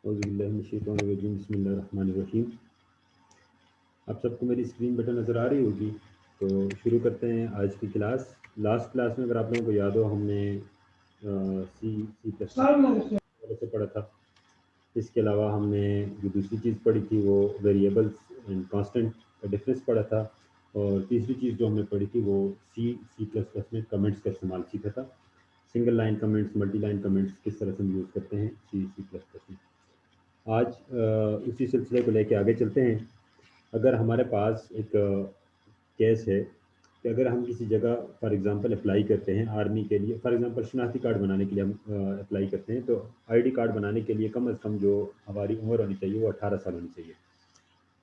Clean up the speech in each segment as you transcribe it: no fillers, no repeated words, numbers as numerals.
बिस्मिल्लाहिर्रहमानिर्रहीम। आप सबको मेरी स्क्रीन बटन नज़र आ रही होगी, तो शुरू करते हैं आज की क्लास। लास्ट क्लास में अगर आप लोगों को याद हो, हमने सी प्लस से पढ़ा था। इसके अलावा हमने जो दूसरी चीज़ पढ़ी थी वो वेरिएबल्स एंड कांस्टेंट का डिफरेंस पढ़ा था, और तीसरी चीज़ जो हमने पढ़ी थी वो सी प्लस प्लस में कमेंट्स का इस्तेमाल सीखा था। Single line comments, multi line comments किस तरह से हम यूज़ करते हैं सी प्लस प्लस में। आज उसी सिलसिले को लेके आगे चलते हैं। अगर हमारे पास एक केस है कि अगर हम किसी जगह फॉर एग्जांपल अप्लाई करते हैं आर्मी के लिए, फॉर एग्जांपल शनाख्ती कार्ड बनाने के लिए हम अप्लाई करते हैं, तो आईडी कार्ड बनाने के लिए कम से कम जो हमारी उम्र होनी चाहिए वो 18 साल होनी चाहिए।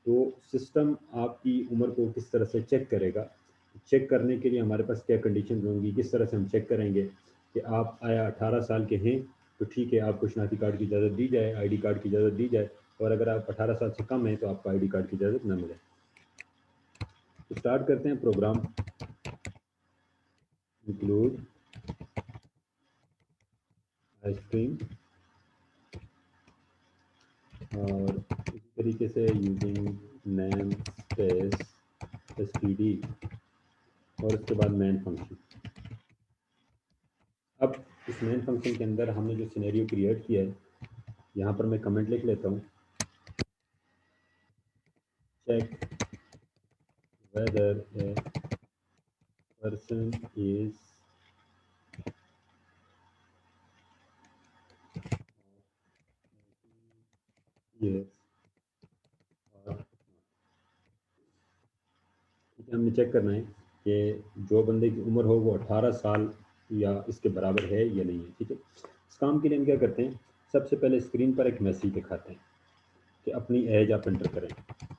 तो सिस्टम आपकी उम्र को किस तरह से चेक करेगा? चेक करने के लिए हमारे पास क्या कंडीशन होंगी, किस तरह से हम चेक करेंगे कि आप आया 18 साल के हैं तो ठीक है, आपको शनाख्ती कार्ड की इजाज़त दी जाए, आईडी कार्ड की इजाज़त दी जाए, और अगर आप 18 साल से कम हैं तो आपको आईडी कार्ड की इजाज़त न मिले। तो स्टार्ट करते हैं प्रोग्राम। इंक्लूड आइसक्रीम, और इसी तरीके से यूजिंग नेम स्पेस std, और उसके बाद मेन फंक्शन। अब इस मेन फंक्शन के अंदर हमने जो सिनेरियो क्रिएट किया है, यहाँ पर मैं कमेंट लिख लेता हूँ, check whether a person is yes, हमने चेक करना है कि जो बंदे की उम्र हो वो 18 साल या इसके बराबर है या नहीं है। ठीक है, इस काम के लिए हम क्या करते हैं, सबसे पहले स्क्रीन पर एक मैसेज दिखाते हैं कि अपनी एज आप एंटर करें।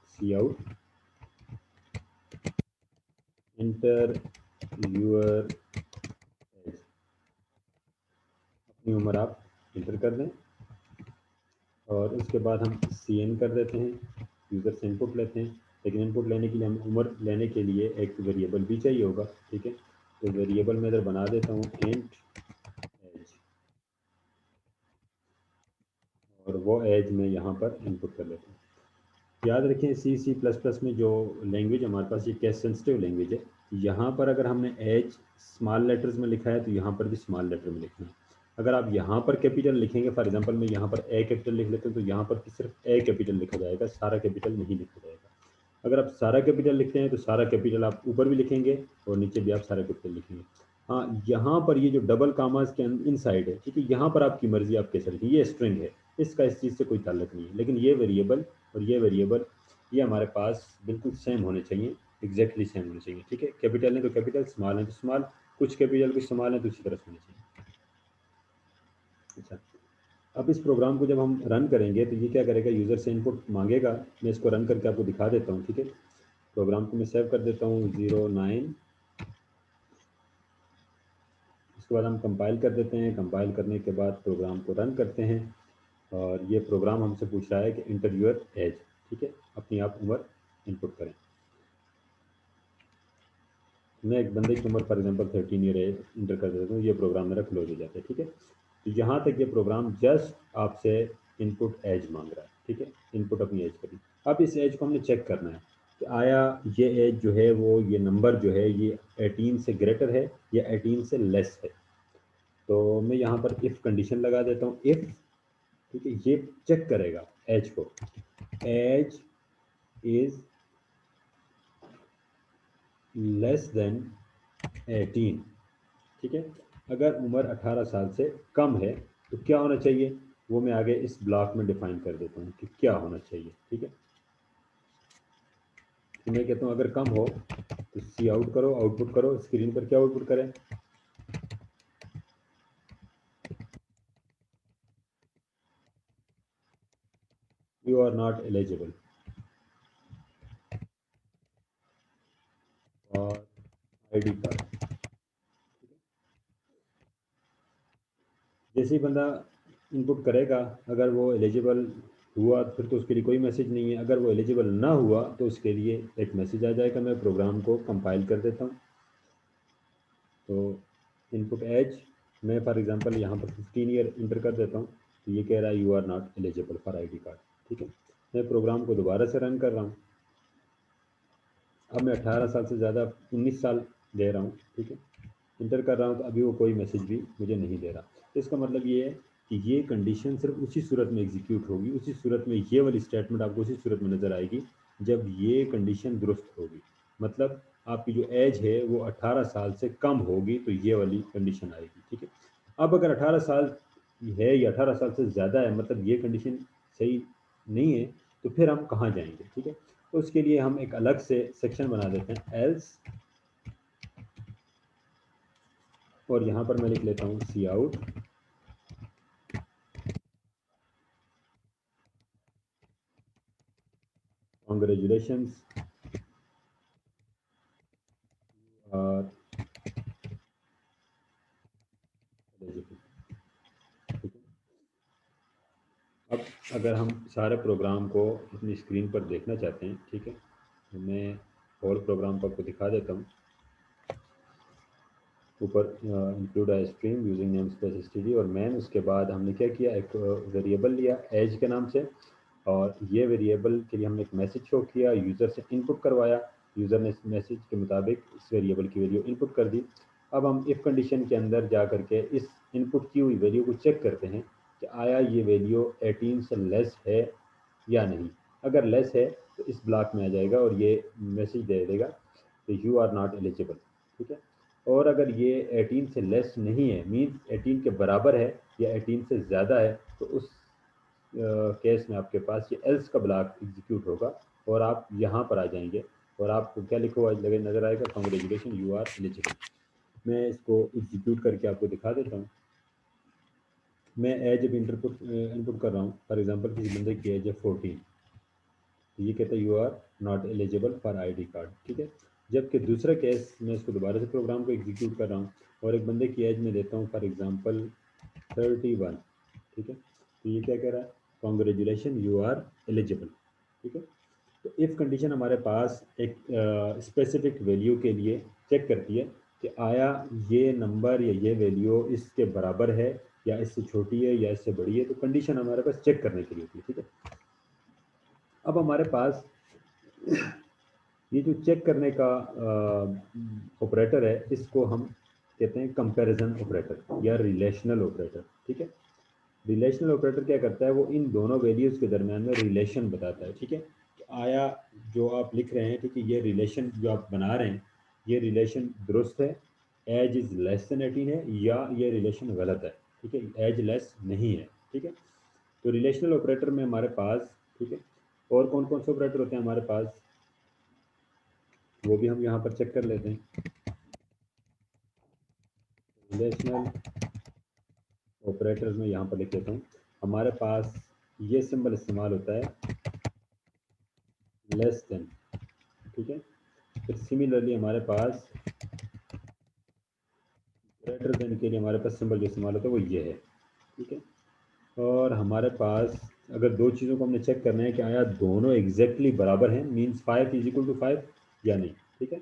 सी आउट, एंटर यूर एज, अपनी उम्र आप एंटर कर दें, और उसके बाद हम सी एन कर देते हैं, यूज़र से इनपुट लेते हैं। लेकिन इनपुट लेने के लिए हम उम्र लेने के लिए एक वेरिएबल भी चाहिए होगा। ठीक है, तो वेरिएबल में इधर बना देता हूँ इंट एज, और वो एज में यहाँ पर इनपुट कर लेता हूँ। याद रखें, सी प्लस प्लस में जो लैंग्वेज हमारे पास, ये केस सेंसिटिव लैंग्वेज है। यहाँ पर अगर हमने एज स्मॉल लेटर्स में लिखा है तो यहाँ पर भी स्मॉल लेटर में लिखना है। अगर आप यहाँ पर कैपिटल लिखेंगे, फॉर एग्जांपल मैं यहाँ पर ए कैपिटल लिख लेता हूँ, तो यहाँ पर सिर्फ ए कैपिटल लिखा जाएगा, सारा कैपिटल नहीं लिखा जाएगा। अगर आप सारा कैपिटल लिखते हैं तो सारा कैपिटल आप ऊपर भी लिखेंगे और नीचे भी आप सारा कैपिटल लिखेंगे। हाँ, यहाँ पर ये जो डबल कामास के इन साइड है, ठीक है, यहाँ पर आपकी मर्जी, आप कैसे लिखें, ये स्ट्रिंग है, इसका इस चीज़ से कोई ताल्लुक नहीं है। लेकिन ये वेरिएबल और ये वेरिएबल, ये हमारे पास बिल्कुल सेम होने चाहिए, एग्जैक्टली सेम होने चाहिए। ठीक है, कैपिटल है तो कैपिटल, स्मॉल है तो स्मॉल, कुछ कैपिटल कुछ स्मॉल है तो इसी तरह से होने चाहिए। अच्छा, अब इस प्रोग्राम को जब हम रन करेंगे तो ये क्या करेगा, यूज़र से इनपुट मांगेगा। मैं इसको रन करके आपको दिखा देता हूँ। ठीक है, प्रोग्राम को मैं सेव कर देता हूँ 09। उसके बाद हम कंपाइल कर देते हैं। कंपाइल करने के बाद प्रोग्राम को रन करते हैं, और ये प्रोग्राम हमसे पूछ रहा है कि इंटर यूर एज। ठीक है, अपनी आप उम्र इनपुट करें। मैं एक बंदे की उम्र for example 13 year age enter कर देता हूँ, ये प्रोग्राम मेरा क्लोज हो जाता है। ठीक है, तो यहाँ तक ये प्रोग्राम जस्ट आपसे इनपुट एज मांग रहा है। ठीक है, इनपुट अपनी एज करें। अब इस एज को हमने चेक करना है कि आया ये एज जो है वो, ये नंबर जो है ये 18 से ग्रेटर है या 18 से लेस है। तो मैं यहाँ पर इफ़ कंडीशन लगा देता हूँ, इफ़, ठीक है, ये चेक करेगा एज को, एज इज लेस देन 18। ठीक है, अगर उम्र 18 साल से कम है तो क्या होना चाहिए, वो मैं आगे इस ब्लॉक में डिफाइन कर देता हूँ कि क्या होना चाहिए। ठीक है, तो मैं कहता हूँ अगर कम हो तो सी आउट करो, आउटपुट करो, स्क्रीन पर क्या आउटपुट करें, यू आर नॉट एलिजिबल और आईडी कार्ड। जैसे ही बंदा इनपुट करेगा, अगर वो एलिजिबल हुआ फिर तो उसके लिए कोई मैसेज नहीं है, अगर वो एलिजिबल ना हुआ तो उसके लिए एक मैसेज आ जाएगा। मैं प्रोग्राम को कंपाइल कर देता हूँ। तो इनपुट एज मैं फॉर एग्जांपल यहाँ पर 15 ईयर इंटर कर देता हूँ। तो ये कह रहा है you are not eligible for ID card. ठीक है, मैं प्रोग्राम को दोबारा से रन कर रहा हूँ। अब मैं 18 साल से ज़्यादा 19 साल दे रहा हूँ। ठीक है, इंटर कर रहा हूँ तो अभी वो कोई मैसेज भी मुझे नहीं दे रहा। तो इसका मतलब ये है कि ये कंडीशन सिर्फ उसी सूरत में एग्जीक्यूट होगी, उसी सूरत में ये वाली स्टेटमेंट आपको उसी सूरत में नज़र आएगी जब ये कंडीशन दुरुस्त होगी। मतलब आपकी जो एज है वो 18 साल से कम होगी तो ये वाली कंडीशन आएगी। ठीक है, अब अगर 18 साल है या 18 साल से ज़्यादा है, मतलब ये कंडीशन सही नहीं है, तो फिर हम कहाँ जाएंगे। ठीक है, तो उसके लिए हम एक अलग से सेक्शन बना देते हैं एल्स, और यहाँ पर मैं लिख लेता हूँ सी आउट कॉन्ग्रेचुलेशंस आर एलिजिबल। ठीक है, अब अगर हम सारे प्रोग्राम को अपनी स्क्रीन पर देखना चाहते हैं, ठीक है, तो मैं होल प्रोग्राम को आपको दिखा देता हूँ। ऊपर include I stream using name space study और मैन, उसके बाद हमने क्या किया, एक वेरिएबल लिया एज के नाम से, और ये वेरिएबल के लिए हमने एक मैसेज शो किया, यूज़र से इनपुट करवाया, यूज़र ने इस मैसेज के मुताबिक इस वेरिएबल की वैल्यू इनपुट कर दी। अब हम इफ़ कंडीशन के अंदर जा करके इस इनपुट की हुई वैल्यू को चेक करते हैं कि आया ये वैल्यू 18 से लेस है या नहीं। अगर लेस है तो इस ब्लॉक में आ जाएगा और ये मैसेज दे देगा कि यू आर नॉट एलिजिबल। ठीक है, और अगर ये 18 से लेस नहीं है, मीन्स 18 के बराबर है या 18 से ज़्यादा है, तो उस केस में आपके पास ये एल्स का ब्लॉक एग्जीक्यूट होगा और आप यहाँ पर आ जाएंगे और आपको क्या लिखा हुआ लगे नज़र आएगा, कॉन्ग्रेचुलेशन यू आर एलिजिबल। मैं इसको एग्जीक्यूट करके आपको दिखा देता हूँ। मैं एज अब इनपुट कर रहा हूँ, फॉर एग्जांपल किसी बंदे की एज है 14, तो ये कहता है you are not eligible for ID card. ठीक है, जबकि दूसरा केस मैं इसको दोबारा से प्रोग्राम को एग्जीक्यूट कर रहा हूँ और एक बंदे की एज में देता हूँ फॉर एग्जांपल 31। ठीक है, तो ये क्या कह रहा है, कॉन्ग्रेचुलेशन यू आर एलिजिबल। ठीक है, तो इफ़ कंडीशन हमारे पास एक स्पेसिफिक वैल्यू के लिए चेक करती है कि आया ये नंबर या ये वैल्यू इसके बराबर है या इससे छोटी है या इससे बड़ी है, तो कंडीशन हमारे पास चेक करने के लिए होती है। ठीक है, अब हमारे पास ये जो चेक करने का ऑपरेटर है, इसको हम कहते हैं कंपैरिजन ऑपरेटर या रिलेशनल ऑपरेटर। ठीक है, रिलेशनल ऑपरेटर क्या करता है, वो इन दोनों वैल्यूज़ के दरमियान में रिलेशन बताता है। ठीक है, तो आया जो आप लिख रहे हैं, ठीक है, ये रिलेशन जो आप बना रहे हैं, ये रिलेशन दुरुस्त है, एज इज़ लेस देन 18 है, या ये रिलेशन गलत है। ठीक है, एज लेस नहीं है। ठीक है, तो रिलेशनल ऑपरेटर में हमारे पास, ठीक है, और कौन कौन से ऑपरेटर होते हैं हमारे पास, वो भी हम यहाँ पर चेक कर लेते हैं। रिलेशनल ऑपरेटर में यहाँ पर लिख देता हूँ, हमारे पास ये सिंबल इस्तेमाल होता है लेस देन। ठीक है, फिर सिमिलरली हमारे पास ग्रेटर देन के लिए हमारे पास सिंबल जो इस्तेमाल होता है वो ये है। ठीक है, और हमारे पास अगर दो चीज़ों को हमने चेक करना है कि आया दोनों एग्जैक्टली बराबर हैं, मीन्स 5 इज इक्वल टू 5 या नहीं। ठीक है,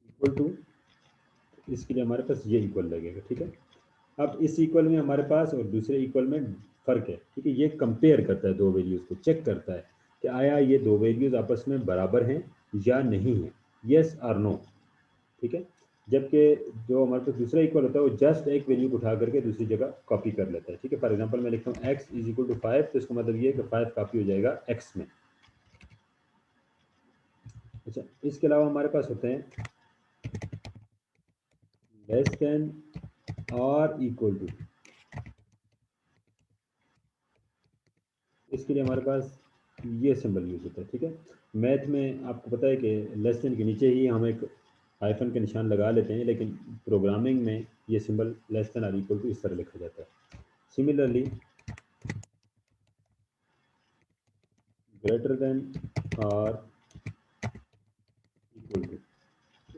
इक्वल टू, इसके लिए हमारे पास ये इक्वल लगेगा। ठीक है, अब इस इक्वल में हमारे पास और दूसरे इक्वल में फ़र्क है। ठीक है, ये कंपेयर करता है दो वैल्यूज़ को, चेक करता है कि आया ये दो वैल्यूज़ आपस में बराबर हैं या नहीं है, येस और नो। ठीक है, जबकि जो हमारे पास दूसरा इक्वल होता है वो जस्ट एक वैल्यू को उठा करके दूसरी जगह कॉपी कर लेता है। ठीक है, फॉर एग्जांपल मैं लिखता हूँ x इज इक्वल टू 5, तो इसका मतलब ये है कि 5 कॉपी हो जाएगा x में। अच्छा, इसके अलावा हमारे पास होते हैं लेस देन और इक्वल टू, इसके लिए हमारे पास ये सिंबल यूज होता है। ठीक है, मैथ में आपको पता है कि लेस देन के नीचे ही हम एक हाइफन के निशान लगा लेते हैं, लेकिन प्रोग्रामिंग में ये सिंबल लेस देन और इक्वल टू इस तरह लिखा जाता है। सिमिलरली ग्रेटर देन और इक्वल टू,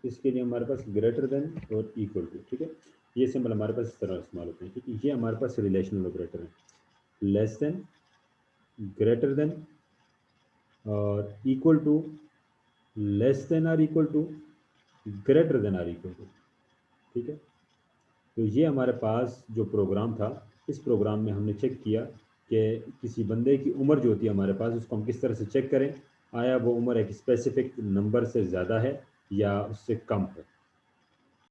इसके लिए हमारे पास ग्रेटर देन और इक्वल टू। ठीक है, ये सिंबल हमारे पास इस तरह इस्तेमाल होते हैं। ठीक है, ये हमारे पास रिलेशनल ऑपरेटर है। लेस देन, ग्रेटर देन और इक्वल टू, लेस देन और equal to, greater than or equal to. ठीक है, तो ये हमारे पास जो प्रोग्राम था, इस प्रोग्राम में हमने चेक किया कि किसी बंदे की उम्र जो होती है हमारे पास, उसको हम किस तरह से चेक करें, आया वो उम्र एक स्पेसिफिक नंबर से ज़्यादा है या उससे कम है।